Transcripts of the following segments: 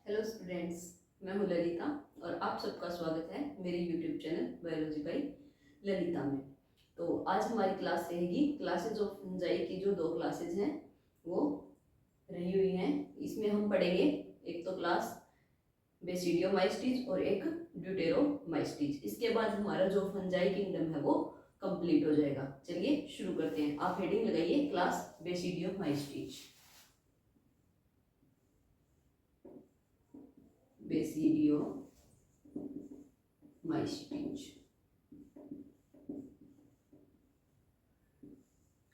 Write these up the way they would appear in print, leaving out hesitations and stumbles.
Hello students, मैं हूं ललिता और आप सबका स्वागत है मेरे YouTube channel biology by Lalita में। तो आज हमारी क्लास रहेगी क्लासेज ऑफ फंजाई की। जो दो क्लासेज हैं वो रही हुई हैं। इसमें हम पढ़ेंगे एक तो क्लास बेसिडियोमाइस्टीज और एक ड्यूटेरोमाइस्टीज। इसके बाद हमारा जो फंजाई किंगडम है वो कंप्लीट हो जाएगा। चलिए शुरू करते हैं। आप हेडिंग लगाइए क्लास बेसिडियोमाइस्टीज। बेसिडियोमाइस्टीज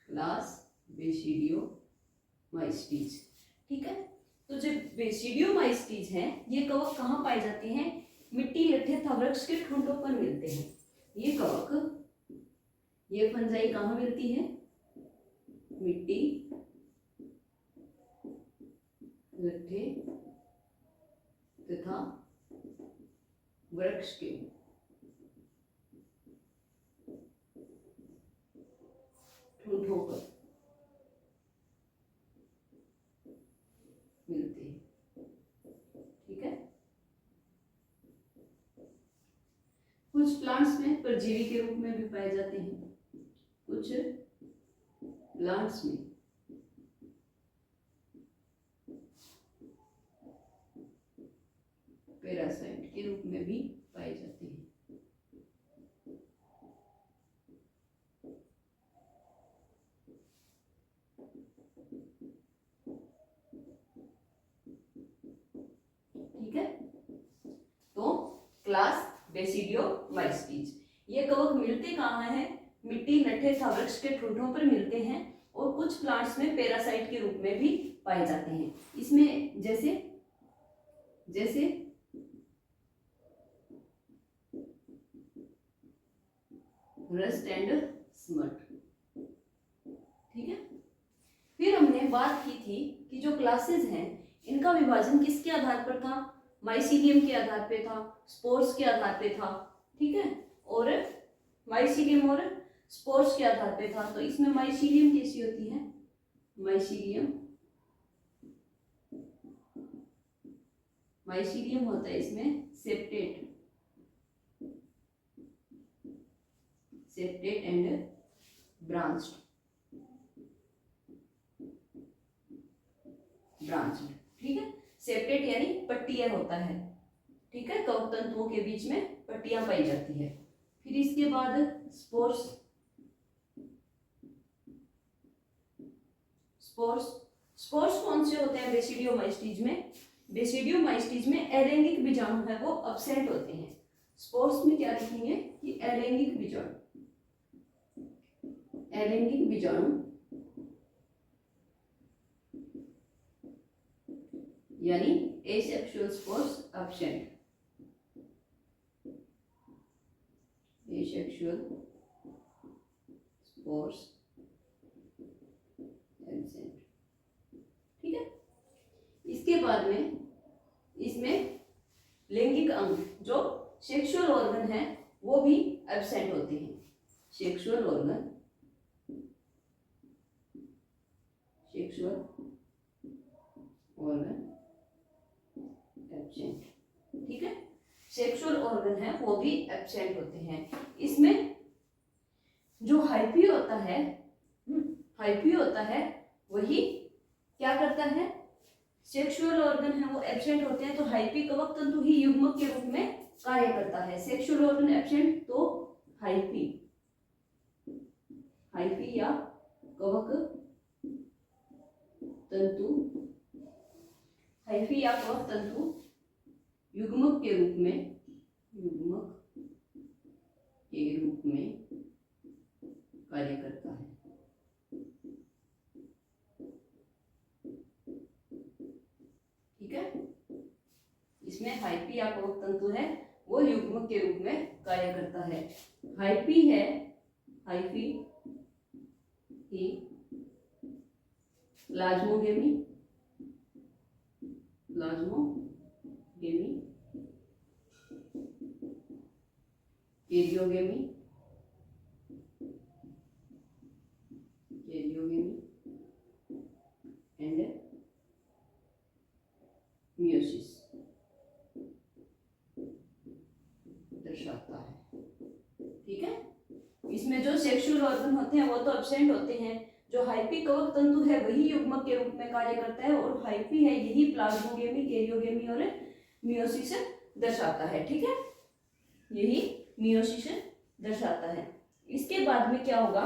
क्लास बेसिडियोमाइस्टीज। ठीक है, तो जो बेसिडियोमाइस्टीज हैं ये कवक कहाँ पाए जाते हैं? मिट्टी, लट्ठे तथा वृक्ष के ठुंडों पर मिलते हैं। ये कवक, ये फंजाई कहाँ मिलती है? मिट्टी, लट्ठे तथा वृक्ष के ठुंठों पर मिलते हैं। ठीक है, कुछ प्लांट्स में परजीवी के रूप में भी पाए जाते हैं, कुछ प्लांट्स में पैरासाइट के रूप में भी पाए जाते हैं। ठीक है, तो क्लास बेसिडियोमाइस्टीज ये कवक मिलते कहाँ हैं? मिट्टी, लट्ठे तथा वृक्ष के ठुंठों पर मिलते हैं और कुछ प्लांट्स में पैरासाइट के रूप में भी पाए जाते हैं। इसमें जैसे जैसे रस्ट एंड स्मट। ठीक है, फिर हमने बात की थी कि जो क्लासेस हैं इनका विभाजन किसके आधार पर था? माइसीलियम के आधार पे था, स्पोर्स के आधार पे था। ठीक है, और माइसीलियम और स्पोर्स के आधार पे था। तो इसमें माइसीलियम कैसी होती है? माइसीलियम होता है इसमें सेप्टेट एंड ब्रांच्ड। ठीक है, सेप्टेट यानी पट्टियां होता है। ठीक है, कवक तंतुओं के बीच में पट्टियां पाई जाती है। फिर इसके बाद स्पोर्स कौन से होते हैं बेसिडियोमाइस्टीज में? बेसिडियोमाइस्टीज में अलैंगिक बीजाणु है वो अब्सेंट होते हैं। स्पोर्स में क्या लिखेंगे कि अलैंगिक बीजाणु यानी asexual spores absent. Asexual spores absent. ठीक है, इसके बाद में इसमें लैंगिक अंग जो सेक्सुअल ऑर्गन है वो भी एब्सेंट होते हैं। Sexual organ absent. ठीक है, सेक्सुअल ऑर्गन है वो भी एब्सेंट होते हैं। इसमें जो हाइफी होता है वही क्या करता है? सेक्सुअल ऑर्गन है वो एब्सेंट होते हैं तो हाइफी कवक तंतु ही युग्मक के रूप में कार्य करता है। सेक्सुअल ऑर्गन एब्सेंट तो हाइफी या कवक तंतु युग्मक के रूप में कार्य करता है। ठीक है, इसमें हाइफी या कवक तंतु है वो युग्मक के रूप में कार्य करता है। Hyphae he plasmogamy, karyogamy and meiosis. होते हैं वो तो एब्सेंट होते हैं। जो हाइपी कवक तंतु है वही युग्मक के रूप में कार्य करता है, और हाइपी है यही प्लाज्मोगेमी, कैरियोगेमी और मियोसिस दर्शाता है। ठीक है, यही मियोसिस दर्शाता है। इसके बाद में क्या होगा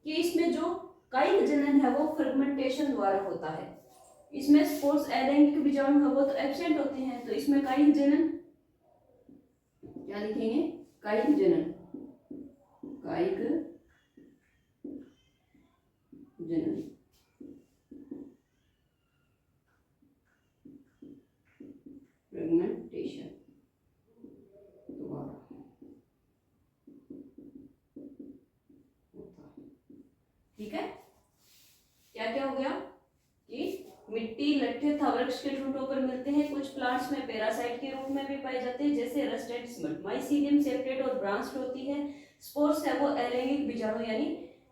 कि इसमें जो कायिक जनन है वो फर्मेंटेशन द्वारा होता है। इसमें स्पोर्स अलैंगिक बीजाणु है वो तो एब्सेंट होते हैं, तो इसमें कायिक जनन क्या लिखेंगे, कायिक जनन, कायिक जनन फ्रेगमेंटेशन द्वारा होता है। ठीक है, क्या क्या हो गया कि मिट्टी, लट्ठे तथा वृक्ष के ठूंठों पर मिलते हैं। कुछ प्लांट्स में पैरासाइट के रूप में भी पाए जाते हैं, जैसे रस्टेड स्मट। माइसीलियम सेप्टेड और ब्रांच्ड होती है। स्पोर्स है वो अलैंगिक बीजाणु यानी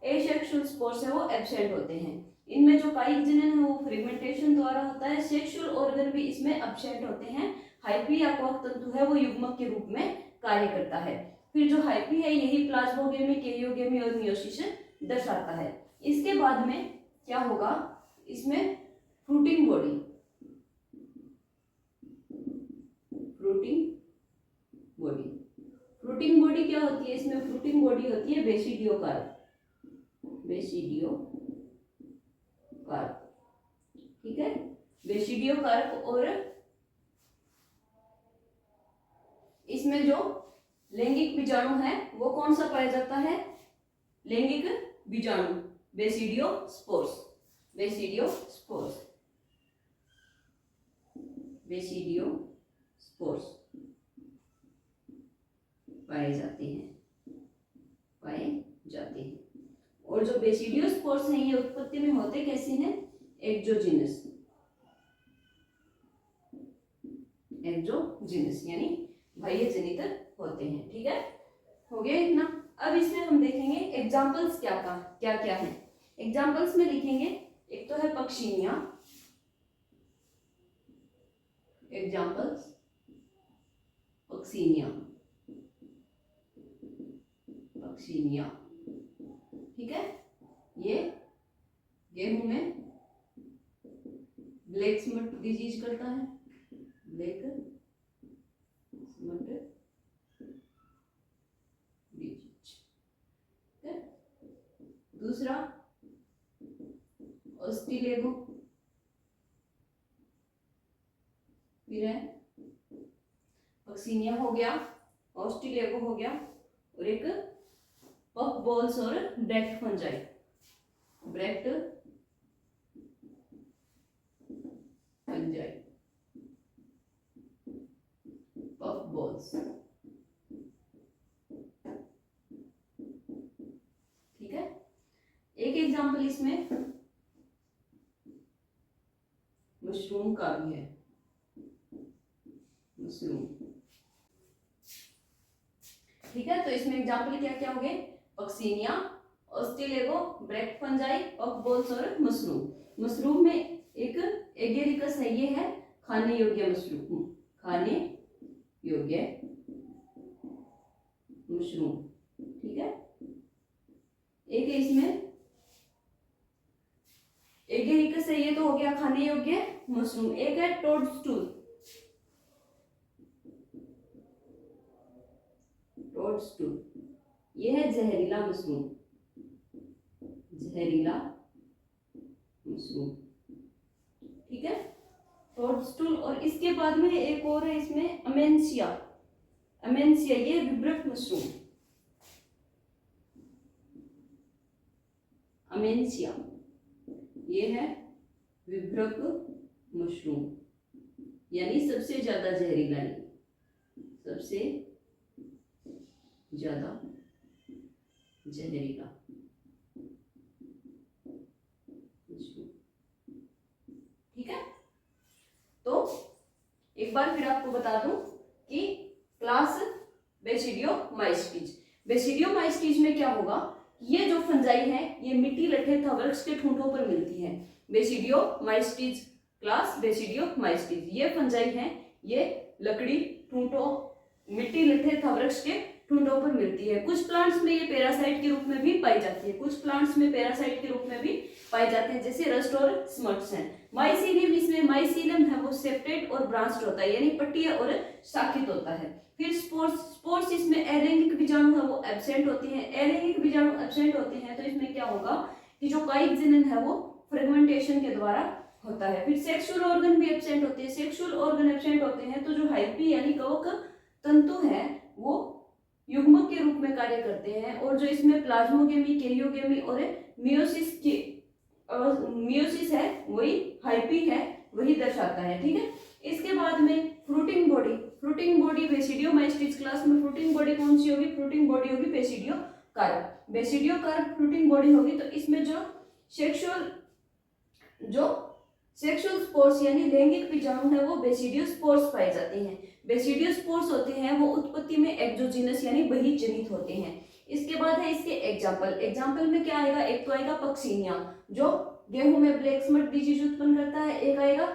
एसेक्सुअल स्पोर्स है वो एब्सेंट होते हैं। इनमें जो कायिक जनन है वो फ्रेगमेंटेशन द्वारा होता है। सेक्सुअल ऑर्गन भी इसमें एब्सेंट होते हैं। हाइपी या कवक तंतु है वो युग्मक के रूप में कार्य करता है। फिर जो हाइपी है यही प्लाज्मोगेमी, कैरियोगेमी और मियोसिस दर्शाता है। इसके बाद में क्या होगा, इसमें fruiting body, fruiting body, fruiting body क्या होती है, इसमें फ्रूटिंग बॉडी होती है बेसिडियोकार्प, बेसिडियोकार्प। ठीक है, बेसिडियोकार्प। और इसमें जो लैंगिक बीजाणु है वो कौन सा पाया जाता है, लैंगिक बीजाणु बेसिडियोस्पोर्स, बेसिडियोस्पोर्स, बेसिडियोस्पोर्स पाए जाते हैं, पाए जाते हैं। और जो बेसिडियोस्पोर्स हैं ये उत्पत्ति में होते कैसे हैं, एक्सोजीनस, एक्सोजीनस यानी बाह्य जनित होते हैं। ठीक है, हो गया इतना। अब इसमें हम देखेंगे एग्जाम्पल्स क्या क्या है। एग्जाम्पल्स में लिखेंगे, एक तो है पक्षिनिया, एग्जाम्पल्स पक्षिनिया, पक्षिनिया। ठीक है, ये गेहूं में ब्लैक स्मट डिजीज करता है, ब्लैक स्मट डिजीज। दूसरा ऑस्ट्रेलेगो, फिर है पक्सिनिया हो गया, ऑस्ट्रेलेगो हो गया, और एक पफ बॉल्स और Brecht fungi, Brecht fungi, puff balls. ठीक है, एक एग्जांपल इसमें मशरूम का भी है, मशरूम। ठीक है, तो इसमें एग्जांपल क्या क्या हो गए, Puccinia, Ustilago, bracket fungi, puff balls और मशरूम। मशरूम में एक एगेरिकस है, ये है खाने योग्य मशरूम, खाने योग्य मशरूम। ठीक है, एक है इसमें एगेरिकस है, ये तो हो गया खाने योग्य मशरूम। एक है टोडस्टूल, टोडस्टूल ये है जहरीला मशरूम, जहरीला मशरूम। ठीक है, टोडस्टूल। और इसके बाद में एक और है इसमें अमेंसिया, अमेंसिया ये विब्रक मशरूम, अमेंसिया ये है विब्रक मशरूम, यानी सबसे ज्यादा जहरीला, सबसे ज्यादा जहरीला मशरूम। ठीक है, तो एक बार फिर आपको बता दूं कि क्लास बेसिडियोमाइस्टीज, बेसिडियोमाइस्टीज में क्या होगा, ये जो फंजाई है ये मिट्टी, लट्ठे तथा वृक्ष के ठूंठों पर मिलती है। बेसिडियोमाइस्टीज, क्लास बेसिडियोमाइस्टीज, ये फंजाई है, ये लकड़ी, ठूंठों, मिट्टी, लट्ठे तथा वृक्ष के ठूंठों पर मिलती है। कुछ प्लांट्स में ये पैरासाइट के रूप में भी पाई जाती है, कुछ प्लांट्स में पैरासाइट के रूप में भी पाए जाते हैं, जैसे रस्ट और स्मट्स हैं। माइसीलियम, इसमें माइसीलियम है वो सेपरेट और ब्रांच्ड होता है, यानी पट्टीय और शाखित होता है। फिर स्पोर्स, स्पोर्स इसमें अलैंगिक बीजाणु है वो एब्सेंट होती हैं। अलैंगिक बीजाणु एब्सेंट होते हैं तो इसमें क्या होगा कि जो काइक जनन है वो फ्रेगमेंटेशन के द्वारा होता है। फिर सेक्सुअल ऑर्गन भी एब्सेंट होते हैं। सेक्सुअल ऑर्गन एब्सेंट होते हैं तो जो हाइपी यानी कवक तंतु है वो युग्मक के रूप में कार्य करते हैं, और जो इसमें प्लाज्मोगेमी, कैरियोगेमी और मियोसिस की मियोसिस है वही हाइपी है वही दर्शाता है। ठीक है, इसके बाद में fruiting body, fruiting body basidiomycetes class में फ्रूटिंग बॉडी कौन सी होगी? फ्रूटिंग बॉडी होगी basidiocarp. Basidiocarp fruiting body होगी तो इसमें जो सेक्सुअल स्पोर्स यानी लैंगिक बीजाणु है वो बेसिडियो स्पोर्स पाए जाते हैं। बेसिडियो स्पोर्स होते हैं वो उत्पत्ति में एक्सोजीनस यानी बहिर्जनित होते हैं। इसके बाद है इसके एग्जाम्पल। एग्जाम्पल में क्या आएगा? एक तो आएगा पक्सीनिया जो गेहूं में ब्लैक स्मट डिजीज उत्पन्न करता है, एक आएगा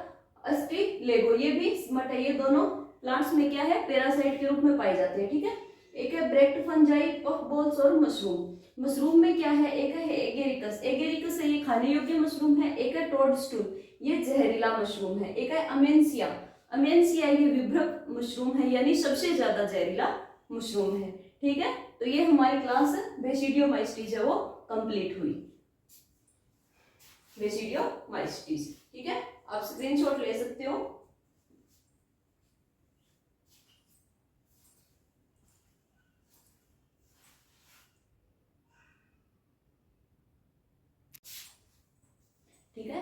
अस्टिलेगो, ये भी स्मट है। ये दोनों प्लांट्स में क्या है? पैरासाइट के रूप में पाए जाते हैं। ठीक है, एक है ब्रेक्ट फंजाई, पफ बॉल्स और मशरूम। मशरूम में क्या है? एक है एगेरिकस, एगेरिकस है ये खाने योग्य मशरूम है। एक है टोडस्टूल, ये जहरीला मशरूम है। एक है अमेंसिया, अमेंसिया ये विभ्रक मशरूम है यानी सबसे ज्यादा जहरीला मशरूम है। ठीक है, तो ये हमारी क्लास बेसिडियोमाइस्टिस है वो कंप्लीट हुई। बेसिडियोमाइस्टिस, ठीक है, आप स्क्रीनशॉट ले सकते हो। ठीक है,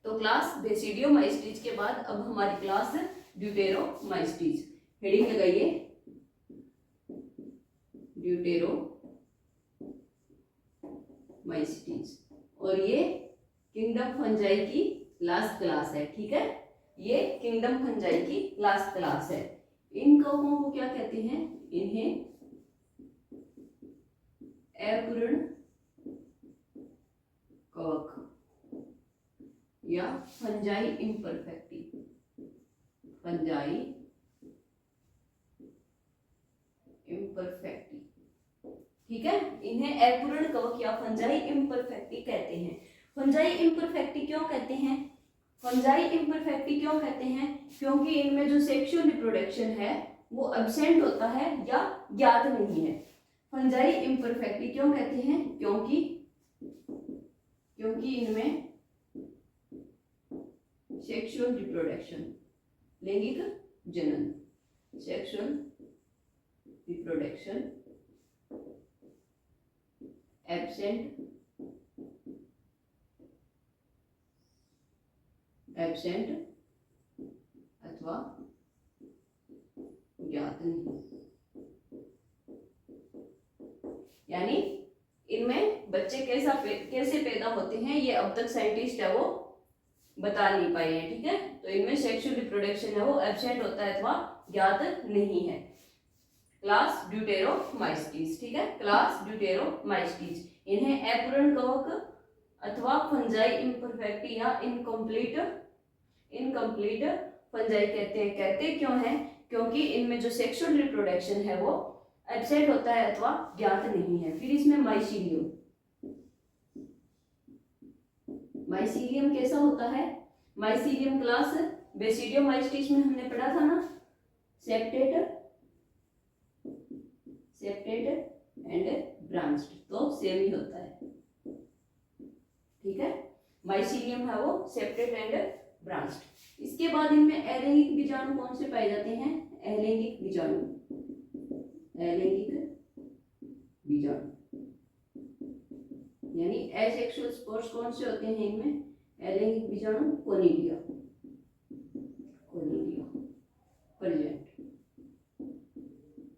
तो क्लास बेसिडियोमाइस्टिस के बाद अब हमारी क्लास ड्यूटेरोमाइस्टिस। हेडिंग लगाइए ड्यूटेरोमाइस्टिस, और ये किंगडम फंजाई की लास्ट क्लास है। ठीक है, ये किंगडम फंजाई की लास्ट क्लास है। इन कवकों को क्या कहते हैं? इन्हें अपूर्ण कवक या फंजाई इम्परफेक्टी, फंजाई इम्परफेक्टी। ठीक है, इन्हें अपूर्ण कवक या फंजाई इम्परफेक्टी कहते हैं। फंजाई इम्परफेक्टी क्यों कहते हैं? फंजाई इम्परफेक्टी क्यों कहते हैं? क्योंकि इनमें जो सेक्सुअल रिप्रोडक्शन है वो एब्सेंट होता है या ज्ञात नहीं है। फंजाई इम्परफेक्टी क्यों कहते हैं? क्योंकि इनमें सेक्सुअल रिप्रोडक्शन, लैंगिक जनन, सेक्सुअल रिप्रोडक्शन एब्सेंट अथवा ज्ञात नहीं, यानी इनमें बच्चे कैसे पैदा होते हैं ये अब तक साइंटिस्ट है वो बता नहीं पाए हैं। ठीक है, तो इनमें सेक्सुअल रिप्रोडक्शन है वो एब्सेंट होता है अथवा ज्ञात नहीं है। क्लास ड्यूटेरोमाइस्टिस। ठीक है, क्लास ड्यूटेरोमाइस्टिस, इन्हें अपूर्ण कवक अथवा फंजाई इम्परफेक्टी या इनकम्प्लीट फंजाई कहते हैं। कहते क्यों है? क्योंकि इनमें जो सेक्सुअल रिप्रोडक्शन है वो एब्सेंट होता है अथवा ज्ञात नहीं है। फिर इसमें माइसीलियम, माइसीलियम कैसा होता है? माइसीलियम क्लास बेसिडियोमाइस्टिस में हमने पढ़ा था ना, सेप्टेट एंड ब्रांच्ड, तो सेम ही होता है। ठीक है, माइसीलियम है वो सेप्टेट एंड ब्रांच्ड। इसके बाद इनमें अलैंगिक बीजाणु कौन से पाए जाते हैं? अलैंगिक बीजाणु, यानी एसेक्सुअल स्पोर्स कौन से होते हैं इनमें? अलैंगिक बीजाणु कोनिडिया प्रेजेंट।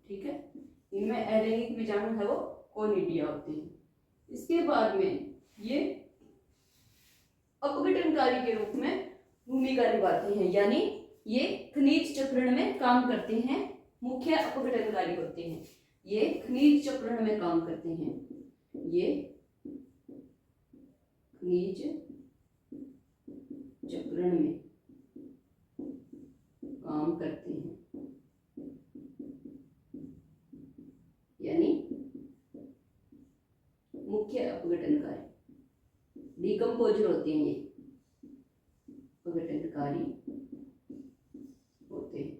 ठीक है, इनमें अलैंगिक बीजाणु है वो कोनिडिया होते हैं। इसके बाद में ये अपघटनकारी के रूप में भूमिका निभाते हैं, यानी ये खनिज चक्रण में काम करते हैं, मुख्य अपघटनकारी होते हैं। ये खनिज चक्रण में काम करते हैं, ये खनिज चक्रण में काम करते हैं। डिकम्पोजर होते हैं, ये अपघटनकारी होते हैं।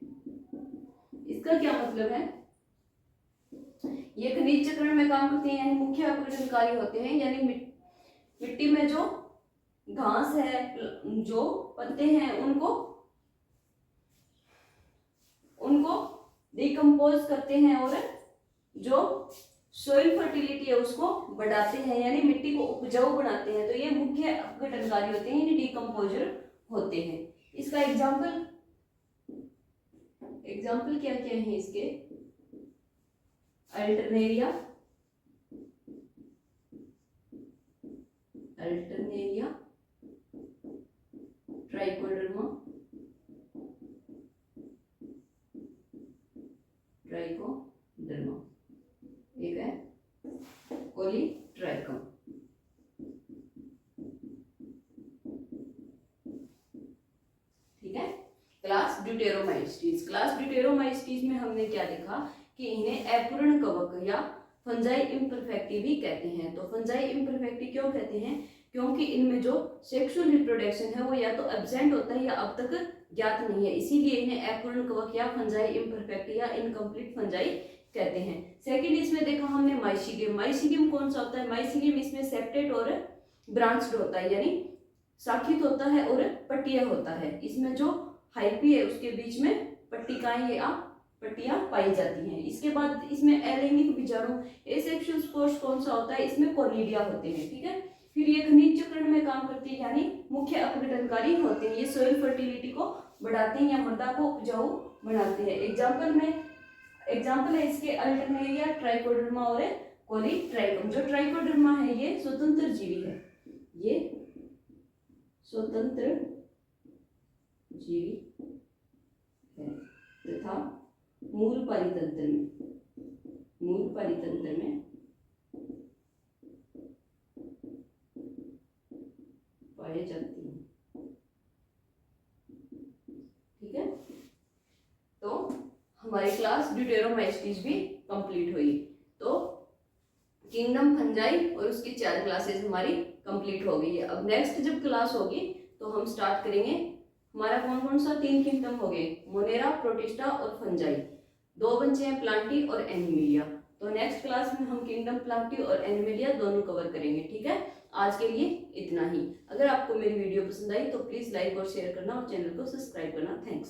इसका क्या मतलब है, ये खनिज चक्रण में काम करते हैं, यानी मुख्य अपघटनकारी होते हैं, यानी मिट्टी में जो घास है, जो पत्ते हैं, उनको डिकम्पोज करते हैं और जो सोइल फर्टिलिटी है उसको बढ़ाते हैं, यानी मिट्टी को उपजाऊ बनाते हैं। तो ये मुख्य अपघटनकारी होते हैं, यानी डिकम्पोजर होते हैं। इसका एग्जाम्पल क्या क्या है इसके, अल्टरनेरिया, ट्राइकोडर्मा, एक है पॉलीट्राइकम। ठीक है। क्लास ड्यूटेरोमाइस्टीज में हमने क्या देखा कि इन्हें अपूर्ण कवक या फंजाई इम्परफेक्टी भी कहते हैं। तो फंजाई इम्परफेक्टी क्यों कहते हैं, क्योंकि इनमें जो सेक्सुअल रिप्रोडक्शन है वो या तो एब्सेंट होता है या अब तक ज्ञात नहीं है, इसीलिए इन्हें अपूर्ण कवक या फंजाई इम्परफेक्टी या इनकम्प्लीट फंजाई कहते हैं। सेकंड इसमें देखा हमने माइसीडियम कौन सा होता है, माइसीडियम इसमें सेप्टेट और ब्रांच्ड होता है, यानी शाखित होता है और पट्टिया होता है। इसमें जो हाइपी है उसके बीच में पट्टिकाएं या पट्टियां पाई जाती हैं। इसके बाद इसमें अलैंगिक बीजाणु एसेक्सुअल स्पोर्स कौन सा होता है, इसमें कोर्निडिया होते हैं। ठीक है। फिर ये खनिज चक्रण में काम करती है, यानी मुख्य अपघटनकारी होते हैं। ये सोइल फर्टिलिटी को बढ़ाते हैं या मृदा को उपजाऊ बनाते हैं। एग्जाम्पल है इसके अल्टरनेरिया, ट्राइकोडर्मा और पॉलीट्राइकम। जो ट्राइकोडर्मा है ये स्वतंत्र जीवी है, ये स्वतंत्र जीवी है तथा मूल परितंत्र में पाए जाती हैं। ठीक है। तो हमारी क्लास ड्यूटेरोमाइस्टीज भी कंप्लीट हुई। तो किंगडम फंजाई और उसकी 4 क्लासेस हमारी कंप्लीट हो गई है। अब नेक्स्ट जब क्लास होगी तो हम स्टार्ट करेंगे, हमारा कौन कौन सा 3 किंगडम हो गए, मोनेरा, प्रोटिस्टा और फंजाई। 2 बचे हैं, प्लांटी और एनिमेलिया। तो नेक्स्ट क्लास में हम किंगडम प्लांटी और एनिमेलिया दोनों कवर करेंगे। ठीक है। आज के लिए इतना ही। अगर आपको मेरी वीडियो पसंद आई तो प्लीज लाइक और शेयर करना और चैनल को सब्सक्राइब करना। थैंक्स।